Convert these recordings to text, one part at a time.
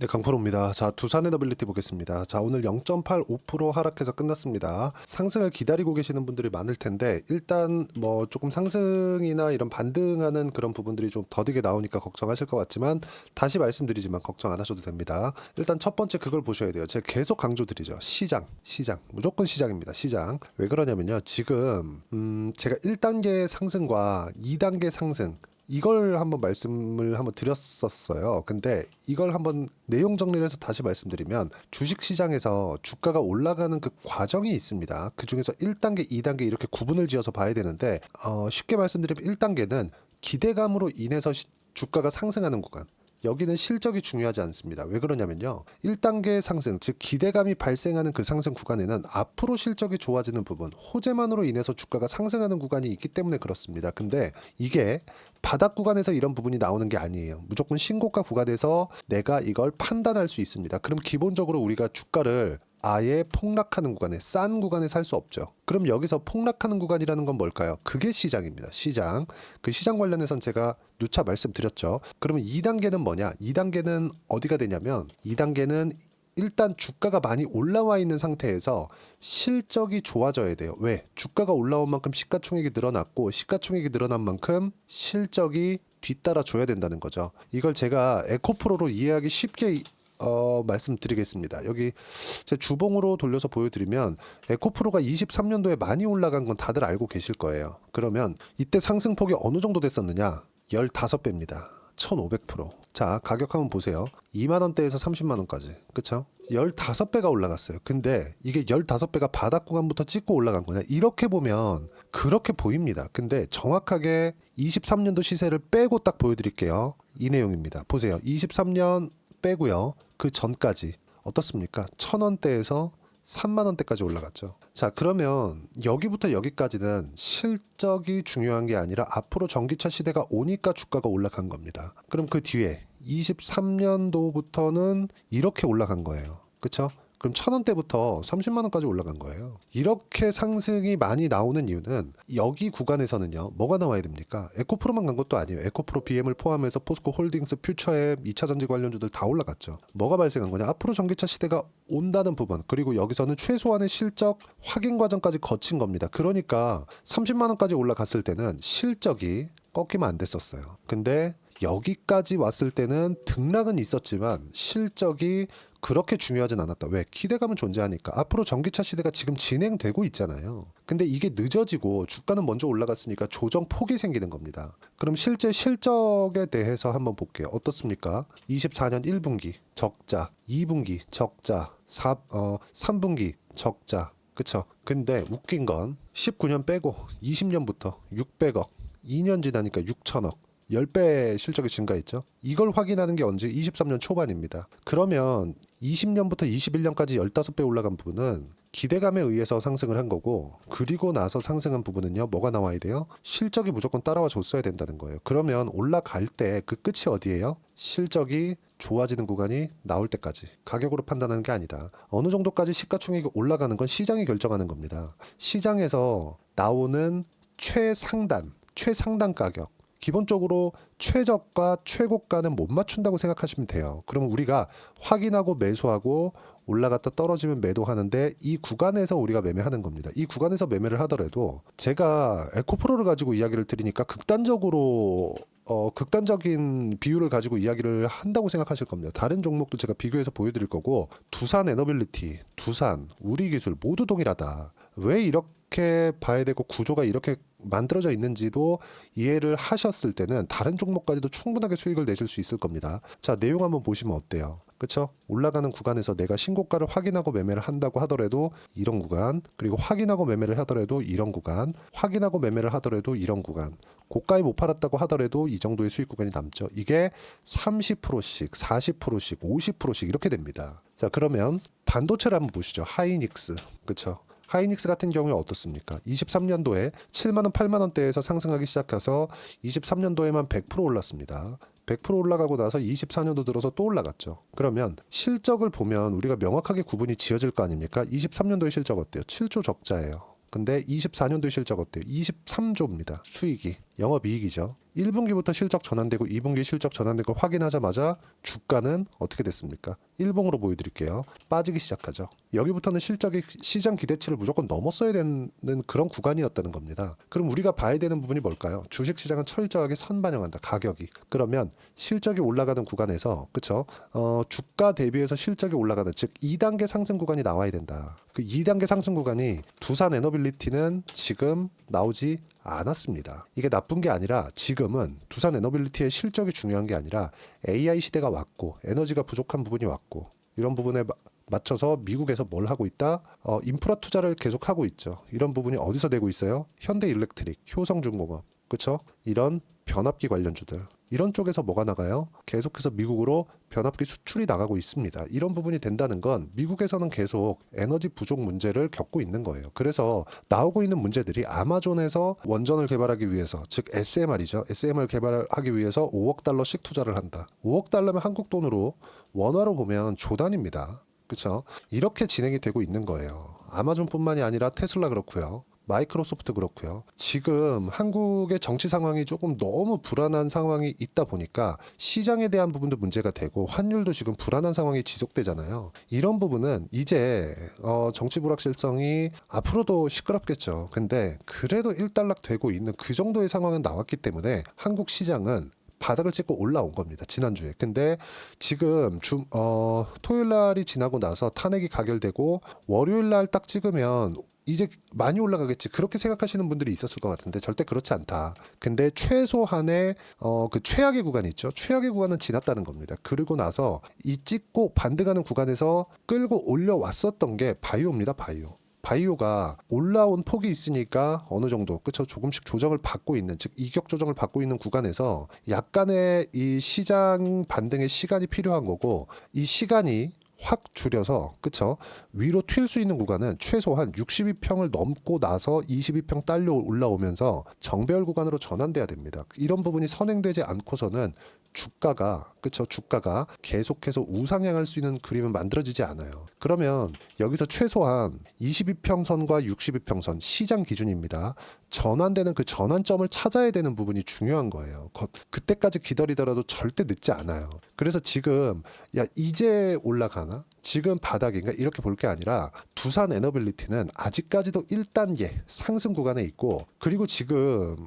네, 강프로입니다. 자, 두산 에너빌리티 보겠습니다. 자, 오늘 0.85% 하락해서 끝났습니다. 상승을 기다리고 계시는 분들이 많을 텐데 일단 뭐 조금 상승이나 이런 반등하는 그런 부분들이 좀 더디게 나오니까 걱정하실 것 같지만 다시 말씀드리지만 걱정 안 하셔도 됩니다. 일단 첫 번째 그걸 보셔야 돼요. 제가 계속 강조드리죠. 시장. 무조건 시장입니다. 시장. 왜 그러냐면요. 지금 제가 1단계 상승과 2단계 상승 이걸 한번 말씀을 한번 드렸었어요. 근데 이걸 한번 내용 정리를 해서 다시 말씀드리면 주식 시장에서 주가가 올라가는 그 과정이 있습니다. 그 중에서 1단계, 2단계 이렇게 구분을 지어서 봐야 되는데 쉽게 말씀드리면 1단계는 기대감으로 인해서 주가가 상승하는 구간. 여기는 실적이 중요하지 않습니다. 왜 그러냐면요. 1단계 상승, 즉 기대감이 발생하는 그 상승 구간에는 앞으로 실적이 좋아지는 부분, 호재만으로 인해서 주가가 상승하는 구간이 있기 때문에 그렇습니다. 근데 이게 바닥 구간에서 이런 부분이 나오는 게 아니에요. 무조건 신고가 구간에서 내가 이걸 판단할 수 있습니다. 그럼 기본적으로 우리가 주가를 아예 폭락하는 구간에 싼 구간에 살 수 없죠. 그럼 여기서 폭락하는 구간이라는 건 뭘까요? 그게 시장입니다. 시장. 그 시장 관련해선 제가 누차 말씀드렸죠. 그러면 2단계는 뭐냐? 2단계는 어디가 되냐면 2단계는 일단 주가가 많이 올라와 있는 상태에서 실적이 좋아져야 돼요. 왜? 주가가 올라온 만큼 시가총액이 늘어났고 시가총액이 늘어난 만큼 실적이 뒤따라 줘야 된다는 거죠. 이걸 제가 에코프로로 이해하기 쉽게 말씀드리겠습니다. 여기 제 주봉으로 돌려서 보여드리면 에코프로가 23년도에 많이 올라간 건 다들 알고 계실 거예요. 그러면 이때 상승폭이 어느 정도 됐었느냐? 15배입니다. 1500%. 자, 가격 한번 보세요. 2만원대에서 30만원까지. 그쵸? 15배가 올라갔어요. 근데 이게 15배가 바닥 구간부터 찍고 올라간 거냐? 이렇게 보면 그렇게 보입니다. 근데 정확하게 23년도 시세를 빼고 딱 보여드릴게요. 이 내용입니다. 보세요. 23년 빼고요. 그 전까지 어떻습니까? 1000원대에서 3만원대까지 올라갔죠. 자, 그러면 여기부터 여기까지는 실적이 중요한 게 아니라 앞으로 전기차 시대가 오니까 주가가 올라간 겁니다. 그럼 그 뒤에 23년도부터는 이렇게 올라간 거예요. 그쵸? 그럼 1000원대부터 30만원까지 올라간 거예요. 이렇게 상승이 많이 나오는 이유는 여기 구간에서는요. 뭐가 나와야 됩니까? 에코프로만 간 것도 아니에요. 에코프로 BM을 포함해서 포스코 홀딩스, 퓨처앱, 2차전지 관련주들 다 올라갔죠. 뭐가 발생한 거냐? 앞으로 전기차 시대가 온다는 부분, 그리고 여기서는 최소한의 실적 확인 과정까지 거친 겁니다. 그러니까 30만원까지 올라갔을 때는 실적이 꺾이면 안 됐었어요. 근데 여기까지 왔을 때는 등락은 있었지만 실적이 그렇게 중요하진 않았다. 왜? 기대감은 존재하니까. 앞으로 전기차 시대가 지금 진행되고 있잖아요. 근데 이게 늦어지고 주가는 먼저 올라갔으니까 조정폭이 생기는 겁니다. 그럼 실제 실적에 대해서 한번 볼게요. 어떻습니까? 24년 1분기 적자, 2분기 적자, 3분기 적자. 그쵸? 근데 웃긴 건 19년 빼고 20년부터 600억, 2년 지나니까 6천억. 10배 실적이 증가했죠. 이걸 확인하는 게 언제? 23년 초반입니다. 그러면 20년부터 21년까지 15배 올라간 부분은 기대감에 의해서 상승을 한 거고, 그리고 나서 상승한 부분은요. 뭐가 나와야 돼요? 실적이 무조건 따라와 줬어야 된다는 거예요. 그러면 올라갈 때 그 끝이 어디예요? 실적이 좋아지는 구간이 나올 때까지. 가격으로 판단하는 게 아니다. 어느 정도까지 시가총액이 올라가는 건 시장이 결정하는 겁니다. 시장에서 나오는 최상단 가격, 기본적으로 최저가 최고가는 못 맞춘다고 생각하시면 돼요. 그럼 우리가 확인하고 매수하고 올라갔다 떨어지면 매도하는데 이 구간에서 우리가 매매하는 겁니다. 이 구간에서 매매를 하더라도 제가 에코프로를 가지고 이야기를 드리니까 극단적인 비율을 가지고 이야기를 한다고 생각하실 겁니다. 다른 종목도 제가 비교해서 보여드릴 거고, 두산 에너빌리티, 두산, 우리기술 모두 동일하다. 왜 이렇게 봐야 되고 구조가 이렇게 만들어져 있는지도 이해를 하셨을 때는 다른 종목까지도 충분하게 수익을 내실 수 있을 겁니다. 자, 내용 한번 보시면 어때요? 그쵸? 올라가는 구간에서 내가 신고가를 확인하고 매매를 한다고 하더라도 이런 구간, 그리고 확인하고 매매를 하더라도 이런 구간, 확인하고 매매를 하더라도 이런 구간, 고가에 못 팔았다고 하더라도 이 정도의 수익 구간이 남죠. 이게 30%씩, 40%씩, 50%씩 이렇게 됩니다. 자, 그러면 반도체를 한번 보시죠. 하이닉스. 그쵸? 하이닉스 같은 경우에 어떻습니까? 23년도에 7만원, 8만원대에서 상승하기 시작해서 23년도에만 100% 올랐습니다. 100% 올라가고 나서 24년도 들어서 또 올라갔죠. 그러면 실적을 보면 우리가 명확하게 구분이 지어질 거 아닙니까? 23년도의 실적 어때요? 7조 적자예요. 근데 24년도의 실적 어때요? 23조입니다. 수익이. 영업이익이죠. 1분기부터 실적 전환되고 2분기 실적 전환된 걸 확인하자마자 주가는 어떻게 됐습니까? 일봉으로 보여드릴게요. 빠지기 시작하죠. 여기부터는 실적이 시장 기대치를 무조건 넘었어야 되는 그런 구간이었다는 겁니다. 그럼 우리가 봐야 되는 부분이 뭘까요? 주식시장은 철저하게 선반영한다. 가격이. 그러면 실적이 올라가는 구간에서 그쵸? 주가 대비해서 실적이 올라가는 즉 2단계 상승 구간이 나와야 된다. 그 2단계 상승 구간이 두산 에너빌리티는 지금 나오지 않았습니다. 이게 나쁜 게 아니라 지금은 두산 에너빌리티의 실적이 중요한 게 아니라 AI 시대가 왔고 에너지가 부족한 부분이 왔고 이런 부분에 맞춰서 미국에서 뭘 하고 있다? 인프라 투자를 계속 하고 있죠. 이런 부분이 어디서 되고 있어요? 현대일렉트릭, 효성중공업, 그렇죠? 이런 변압기 관련주들. 이런 쪽에서 뭐가 나가요? 계속해서 미국으로 변압기 수출이 나가고 있습니다. 이런 부분이 된다는 건 미국에서는 계속 에너지 부족 문제를 겪고 있는 거예요. 그래서 나오고 있는 문제들이 아마존에서 원전을 개발하기 위해서 즉 SMR이죠. SMR 개발하기 위해서 5억 달러씩 투자를 한다. 5억 달러면 한국 돈으로 원화로 보면 조단입니다. 그렇죠? 이렇게 진행이 되고 있는 거예요. 아마존뿐만이 아니라 테슬라 그렇고요. 마이크로소프트 그렇고요. 지금 한국의 정치 상황이 조금 너무 불안한 상황이 있다 보니까 시장에 대한 부분도 문제가 되고 환율도 지금 불안한 상황이 지속되잖아요. 이런 부분은 이제 정치 불확실성이 앞으로도 시끄럽겠죠. 근데 그래도 일단락되고 있는 그 정도의 상황은 나왔기 때문에 한국 시장은 바닥을 찍고 올라온 겁니다. 지난주에. 근데 지금 토요일 날이 지나고 나서 탄핵이 가결되고 월요일 날 딱 찍으면 이제 많이 올라가겠지 그렇게 생각하시는 분들이 있었을 것 같은데 절대 그렇지 않다. 근데 최소한의 그 최악의 구간이 있죠. 최악의 구간은 지났다는 겁니다. 그리고 나서 이 찍고 반등하는 구간에서 끌고 올려왔었던 게 바이오입니다. 바이오가 올라온 폭이 있으니까 어느 정도 그쵸 조금씩 조정을 받고 있는 즉 이격 조정을 받고 있는 구간에서 약간의 이 시장 반등의 시간이 필요한 거고 이 시간이 확 줄여서 그쵸 위로 튈 수 있는 구간은 최소한 62평을 넘고 나서 22평 딸려 올라오면서 정배열 구간으로 전환돼야 됩니다. 이런 부분이 선행되지 않고서는 주가가 계속해서 우상향할 수 있는 그림은 만들어지지 않아요. 그러면 여기서 최소한 22평선과 62평선 시장 기준입니다. 전환되는 그 전환점을 찾아야 되는 부분이 중요한 거예요. 그때까지 기다리더라도 절대 늦지 않아요. 그래서 지금 야 이제 올라가나? 지금 바닥인가? 이렇게 볼 게 아니라 두산 에너빌리티는 아직까지도 1단계 상승 구간에 있고 그리고 지금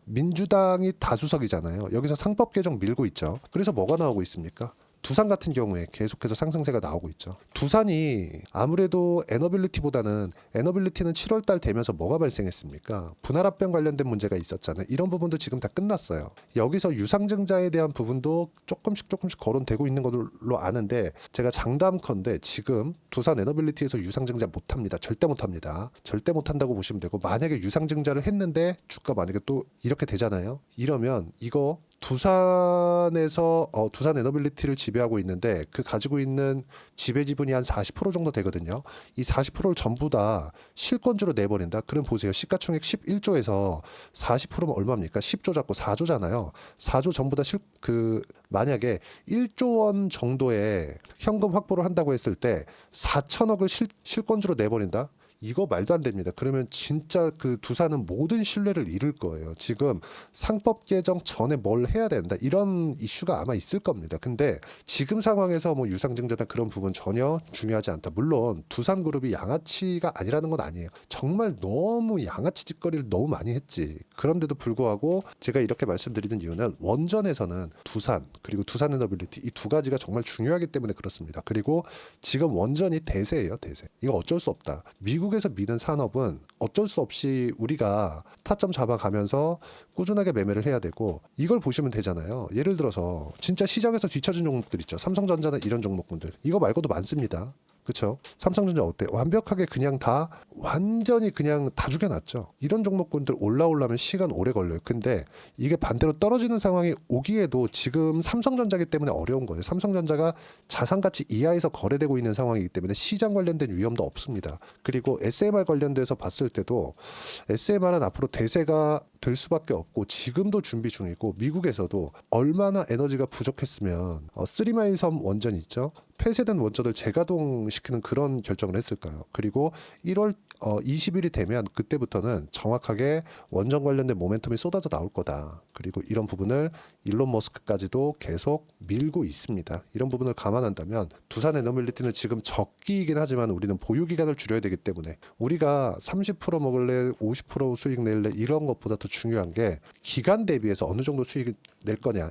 민주당이 다수석이잖아요. 여기서 상법 개정 밀고 있죠. 그래서 뭐가 나오고 있습니까? 두산 같은 경우에 계속해서 상승세가 나오고 있죠. 두산이 아무래도 에너빌리티는 7월 달 되면서 뭐가 발생했습니까? 분할합병 관련된 문제가 있었잖아요. 이런 부분도 지금 다 끝났어요. 여기서 유상증자에 대한 부분도 조금씩 거론되고 있는 걸로 아는데 제가 장담컨대 지금 두산 에너빌리티에서 유상증자 못합니다. 절대 못합니다. 절대 못한다고 보시면 되고 만약에 유상증자를 했는데 주가 만약에 또 이렇게 되잖아요. 이러면 이거 두산에서 두산 에너빌리티를 지배하고 있는데 그 가지고 있는 지배 지분이 한 40% 정도 되거든요. 이 40%를 전부 다 실권주로 내버린다. 그럼 보세요. 시가총액 11조에서 40%면 얼마입니까? 10조 잡고 4조잖아요. 4조 전부 다 만약에 1조 원 정도의 현금 확보를 한다고 했을 때 4천억을 실권주로 내버린다. 이거 말도 안 됩니다. 그러면 진짜 그 두산은 모든 신뢰를 잃을 거예요. 지금 상법 개정 전에 뭘 해야 된다. 이런 이슈가 아마 있을 겁니다. 근데 지금 상황에서 뭐 유상증자나 그런 부분 전혀 중요하지 않다. 물론 두산그룹이 양아치가 아니라는 건 아니에요. 정말 너무 양아치 짓거리를 너무 많이 했지. 그런데도 불구하고 제가 이렇게 말씀드리는 이유는 원전에서는 두산 그리고 두산에너빌리티 이 두 가지가 정말 중요하기 때문에 그렇습니다. 그리고 지금 원전이 대세예요. 대세. 이거 어쩔 수 없다. 미국에서 미는 산업은 어쩔 수 없이 우리가 타점 잡아가면서 꾸준하게 매매를 해야 되고 이걸 보시면 되잖아요. 예를 들어서 진짜 시장에서 뒤처진 종목들 있죠. 삼성전자나 이런 종목군들. 이거 말고도 많습니다. 그렇죠? 삼성전자 어때? 완벽하게 그냥 완전히 그냥 다 죽여놨죠. 이런 종목군들 올라오려면 시간 오래 걸려요. 근데 이게 반대로 떨어지는 상황이 오기에도 지금 삼성전자기 때문에 어려운 거예요. 삼성전자가 자산가치 이하에서 거래되고 있는 상황이기 때문에 시장 관련된 위험도 없습니다. 그리고 SMR 관련돼서 봤을 때도 SMR은 앞으로 대세가 될 수밖에 없고 지금도 준비 중이고 미국에서도 얼마나 에너지가 부족했으면 3마일 섬 원전 있죠? 폐쇄된 원전을 재가동시키는 그런 결정을 했을까요? 그리고 1월 20일이 되면 그때부터는 정확하게 원전 관련된 모멘텀이 쏟아져 나올 거다. 그리고 이런 부분을 일론 머스크까지도 계속 밀고 있습니다. 이런 부분을 감안한다면 두산 에너빌리티는 지금 적기이긴 하지만 우리는 보유 기간을 줄여야 되기 때문에 우리가 30% 먹을래 50% 수익 낼래 이런 것보다 더 중요한 게 기간 대비해서 어느 정도 수익을 낼 거냐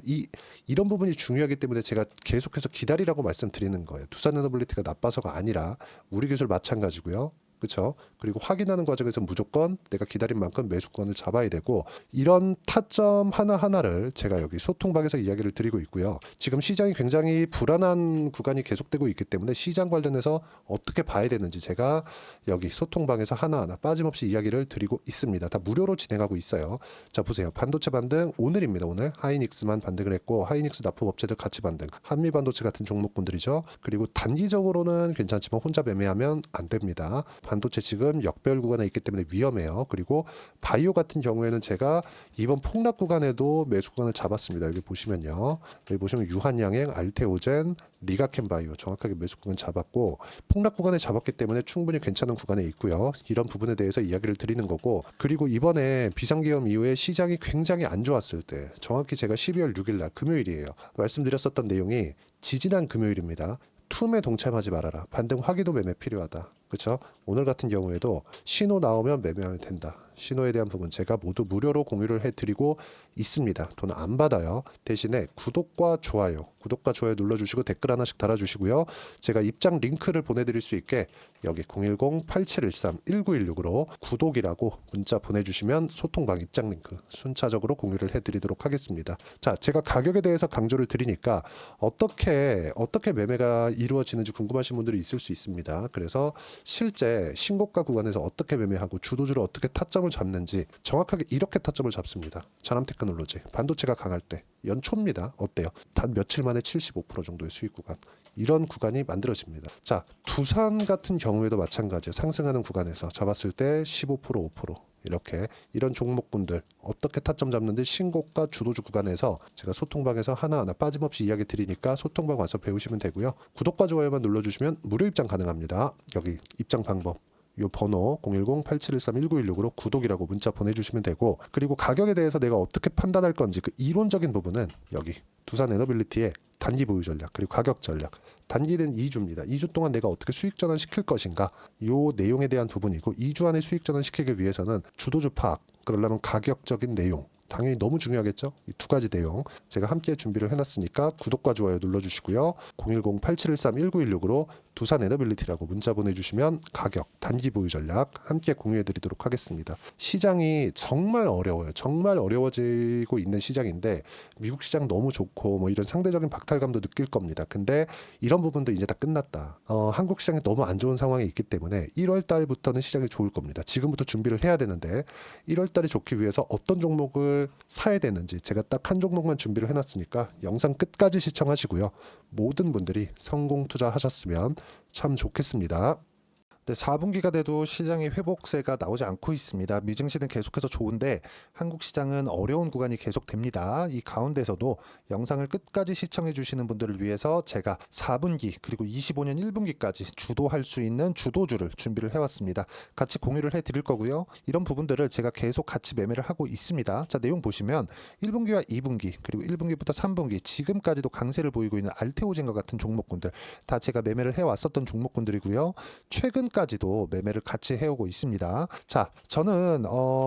이런 부분이 중요하기 때문에 제가 계속해서 기다리라고 말씀드리는 거예요. 두산 에너빌리티가 나빠서가 아니라 우리 기술 마찬가지고요. 그렇죠. 그리고 확인하는 과정에서 무조건 내가 기다린 만큼 매수권을 잡아야 되고 이런 타점 하나하나를 제가 여기 소통방에서 이야기를 드리고 있고요. 지금 시장이 굉장히 불안한 구간이 계속되고 있기 때문에 시장 관련해서 어떻게 봐야 되는지 제가 여기 소통방에서 하나하나 빠짐없이 이야기를 드리고 있습니다. 다 무료로 진행하고 있어요. 자 보세요. 반도체 반등 오늘입니다. 오늘 하이닉스만 반등을 했고 하이닉스 납품업체들 같이 반등. 한미반도체 같은 종목군들이죠. 그리고 단기적으로는 괜찮지만 혼자 매매하면 안 됩니다. 반도체 지금 역별 구간에 있기 때문에 위험해요. 그리고 바이오 같은 경우에는 제가 이번 폭락 구간에도 매수 구간을 잡았습니다. 여기 보시면요. 여기 보시면 유한양행, 알테오젠, 리가켄 바이오 정확하게 매수 구간 잡았고 폭락 구간에 잡았기 때문에 충분히 괜찮은 구간에 있고요. 이런 부분에 대해서 이야기를 드리는 거고 그리고 이번에 비상계엄 이후에 시장이 굉장히 안 좋았을 때 정확히 제가 12월 6일 날 금요일이에요. 말씀드렸었던 내용이 지지난 금요일입니다. 툼에 동참하지 말아라. 반등 확인도 매매 필요하다. 그렇죠? 오늘 같은 경우에도 신호 나오면 매매하면 된다. 신호에 대한 부분 제가 모두 무료로 공유를 해드리고 있습니다. 돈 안 받아요. 대신에 구독과 좋아요 눌러주시고 댓글 하나씩 달아주시고요. 제가 입장 링크를 보내드릴 수 있게 여기 010-8713-1916으로 구독이라고 문자 보내주시면 소통방 입장 링크 순차적으로 공유를 해드리도록 하겠습니다. 자, 제가 가격에 대해서 강조를 드리니까 어떻게 매매가 이루어지는지 궁금하신 분들이 있을 수 있습니다. 그래서 실제 신고가 구간에서 어떻게 매매하고 주도주를 어떻게 타점을 잡는지 정확하게 이렇게 타점을 잡습니다. 자남테크놀로지 반도체가 강할 때 연초입니다. 어때요? 단 며칠 만에 75% 정도의 수익 구간 이런 구간이 만들어집니다. 자, 두산 같은 경우에도 마찬가지예요. 상승하는 구간에서 잡았을 때 15% 5% 이렇게 이런 종목군들 어떻게 타점 잡는지 신고가 주도주 구간에서 제가 소통방에서 하나하나 빠짐없이 이야기 드리니까 소통방 와서 배우시면 되고요. 구독과 좋아요만 눌러주시면 무료 입장 가능합니다. 여기 입장 방법 요 번호 010-8713-1916으로 구독이라고 문자 보내주시면 되고 그리고 가격에 대해서 내가 어떻게 판단할 건지 그 이론적인 부분은 여기 두산 에너빌리티의 단기 보유 전략 그리고 가격 전략 단기는 2주입니다. 2주 동안 내가 어떻게 수익 전환시킬 것인가 요 내용에 대한 부분이고 2주 안에 수익 전환시키기 위해서는 주도주 파악 그러려면 가격적인 내용 당연히 너무 중요하겠죠. 이 두 가지 내용 제가 함께 준비를 해놨으니까 구독과 좋아요 눌러주시고요. 010-8713-1916으로 두산 에너빌리티라고 문자 보내주시면 가격, 단기 보유 전략 함께 공유해드리도록 하겠습니다. 시장이 정말 어려워요. 정말 어려워지고 있는 시장인데 미국 시장 너무 좋고 뭐 이런 상대적인 박탈감도 느낄 겁니다. 근데 이런 부분도 이제 다 끝났다. 한국 시장이 너무 안 좋은 상황이 있기 때문에 1월 달부터는 시장이 좋을 겁니다. 지금부터 준비를 해야 되는데 1월 달이 좋기 위해서 어떤 종목을 사야 되는지 제가 딱 한 종목만 준비를 해놨으니까 영상 끝까지 시청하시고요. 모든 분들이 성공 투자하셨으면 참 좋겠습니다. 네, 4분기가 돼도 시장의 회복세가 나오지 않고 있습니다. 미증시는 계속해서 좋은데 한국 시장은 어려운 구간이 계속됩니다. 이 가운데서도 영상을 끝까지 시청해 주시는 분들을 위해서 제가 4분기 그리고 25년 1분기까지 주도할 수 있는 주도주를 준비를 해왔습니다. 같이 공유를 해드릴 거고요. 이런 부분들을 제가 계속 같이 매매를 하고 있습니다. 자, 내용 보시면 1분기와 2분기 그리고 1분기부터 3분기 지금까지도 강세를 보이고 있는 알테오젠과 같은 종목군들 다 제가 매매를 해왔었던 종목군들이고요. 최근까지도 매매를 같이 해오고 있습니다. 자, 저는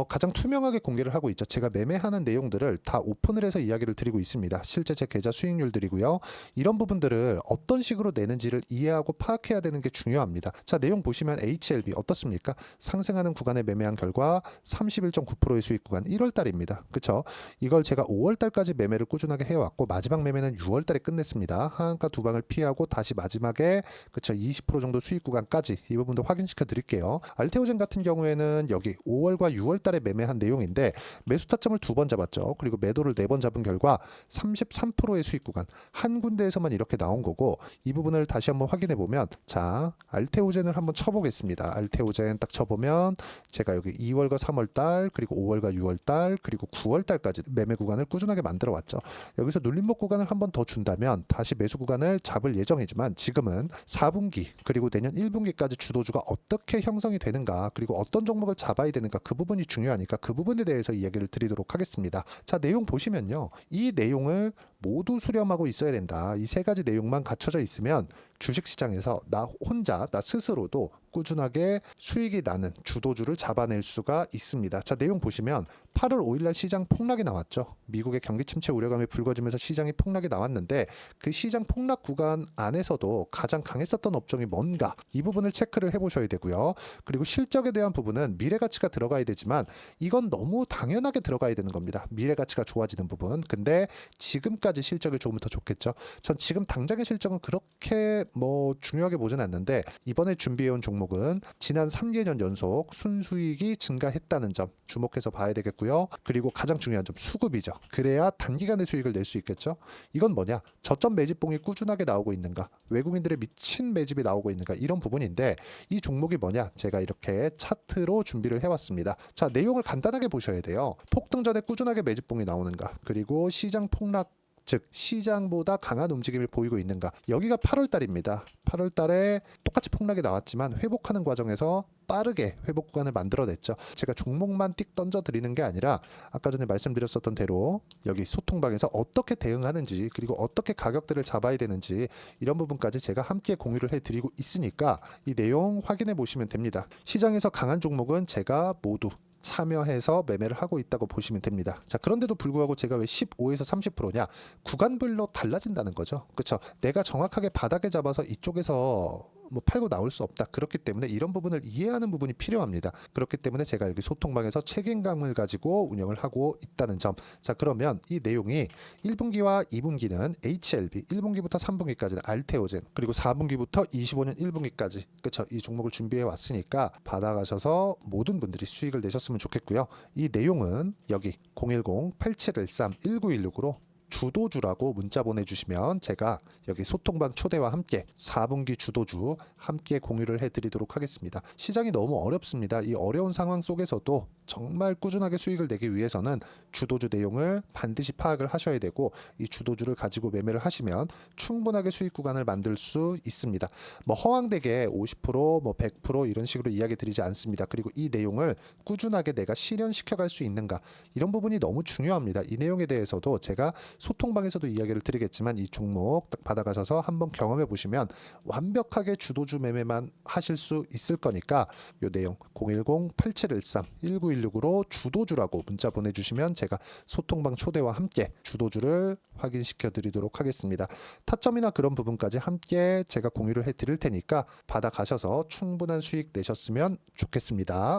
가장 투명하게 공개를 하고 있죠. 제가 매매하는 내용들을 다 오픈을 해서 이야기를 드리고 있습니다. 실제 제 계좌 수익률들이고요. 이런 부분들을 어떤 식으로 내는지를 이해하고 파악해야 되는 게 중요합니다. 자, 내용 보시면 HLB 어떻습니까? 상승하는 구간에 매매한 결과 31.9%의 수익 구간 1월 달입니다. 그렇죠? 이걸 제가 5월 달까지 매매를 꾸준하게 해왔고 마지막 매매는 6월 달에 끝냈습니다. 하한가 두 방을 피하고 다시 마지막에 그렇죠? 20% 정도 수익 구간까지 이 부분들 더 확인시켜 드릴게요. 알테오젠 같은 경우에는 여기 5월과 6월 달에 매매한 내용인데 매수 타점을 2번 잡았죠. 그리고 매도를 4번 잡은 결과 33%의 수익 구간 한 군데에서만 이렇게 나온 거고, 이 부분을 다시 한번 확인해 보면, 자, 알테오젠을 한번 쳐보겠습니다. 알테오젠 딱 쳐보면 제가 여기 2월과 3월 달, 그리고 5월과 6월 달, 그리고 9월 달까지 매매 구간을 꾸준하게 만들어 왔죠. 여기서 눌림목 구간을 한번 더 준다면 다시 매수 구간을 잡을 예정이지만, 지금은 4분기 그리고 내년 1분기까지 주도주가 어떻게 형성이 되는가, 그리고 어떤 종목을 잡아야 되는가, 그 부분이 중요하니까 그 부분에 대해서 이야기를 드리도록 하겠습니다. 자, 내용 보시면요, 이 내용을 모두 수렴하고 있어야 된다. 이 3가지 내용만 갖춰져 있으면 주식시장에서 나 혼자, 나 스스로도 꾸준하게 수익이 나는 주도주를 잡아낼 수가 있습니다. 자, 내용 보시면 8월 5일날 시장 폭락이 나왔죠. 미국의 경기 침체 우려감이 불거지면서 시장이 폭락이 나왔는데, 그 시장 폭락 구간 안에서도 가장 강했었던 업종이 뭔가, 이 부분을 체크를 해보셔야 되고요. 그리고 실적에 대한 부분은 미래가치가 들어가야 되지만 이건 너무 당연하게 들어가야 되는 겁니다. 미래가치가 좋아지는 부분. 근데 지금까지 실적이 좋으면 더 좋겠죠. 전 지금 당장의 실적은 그렇게 중요하게 보진 않는데, 이번에 준비해온 종목은 지난 3개년 연속 순수익이 증가했다는 점 주목해서 봐야 되겠고요. 그리고 가장 중요한 점, 수급이죠. 그래야 단기간에 수익을 낼 수 있겠죠. 이건 뭐냐, 저점 매집봉이 꾸준하게 나오고 있는가, 외국인들의 미친 매집이 나오고 있는가, 이런 부분인데, 이 종목이 뭐냐, 제가 이렇게 차트로 준비를 해왔습니다. 자, 내용을 간단하게 보셔야 돼요. 폭등 전에 꾸준하게 매집봉이 나오는가, 그리고 시장 폭락, 즉 시장보다 강한 움직임을 보이고 있는가. 여기가 8월 달입니다. 8월 달에 똑같이 폭락이 나왔지만 회복하는 과정에서 빠르게 회복 구간을 만들어냈죠. 제가 종목만 띡 던져 드리는 게 아니라 아까 전에 말씀드렸었던 대로 여기 소통방에서 어떻게 대응하는지, 그리고 어떻게 가격대를 잡아야 되는지, 이런 부분까지 제가 함께 공유를 해드리고 있으니까 이 내용 확인해 보시면 됩니다. 시장에서 강한 종목은 제가 모두 참여해서 매매를 하고 있다고 보시면 됩니다. 자, 그런데도 불구하고 제가 왜 15에서 30%냐? 구간별로 달라진다는 거죠. 그렇죠? 내가 정확하게 바닥에 잡아서 이쪽에서 팔고 나올 수 없다. 그렇기 때문에 이런 부분을 이해하는 부분이 필요합니다. 그렇기 때문에 제가 여기 소통방에서 책임감을 가지고 운영을 하고 있다는 점. 자, 그러면 이 내용이 1분기와 2분기는 HLB, 1분기부터 3분기까지는 알테오젠, 그리고 4분기부터 25년 1분기까지, 그렇죠? 이 종목을 준비해 왔으니까 받아가셔서 모든 분들이 수익을 내셨으면 좋겠고요. 이 내용은 여기 010-8713-1916으로 주도주라고 문자 보내주시면 제가 여기 소통방 초대와 함께 4분기 주도주 함께 공유를 해드리도록 하겠습니다. 시장이 너무 어렵습니다. 이 어려운 상황 속에서도 정말 꾸준하게 수익을 내기 위해서는 주도주 내용을 반드시 파악을 하셔야 되고, 이 주도주를 가지고 매매를 하시면 충분하게 수익 구간을 만들 수 있습니다. 허황되게 50%, 100% 이런 식으로 이야기 드리지 않습니다. 그리고 이 내용을 꾸준하게 내가 실현시켜갈 수 있는가, 이런 부분이 너무 중요합니다. 이 내용에 대해서도 제가 소통방에서도 이야기를 드리겠지만, 이 종목 딱 받아가셔서 한번 경험해 보시면 완벽하게 주도주 매매만 하실 수 있을 거니까, 이 내용 010-8713-1916으로 주도주라고 문자 보내주시면 제가 소통방 초대와 함께 주도주를 확인시켜 드리도록 하겠습니다. 타점이나 그런 부분까지 함께 제가 공유를 해 드릴 테니까 받아가셔서 충분한 수익 내셨으면 좋겠습니다.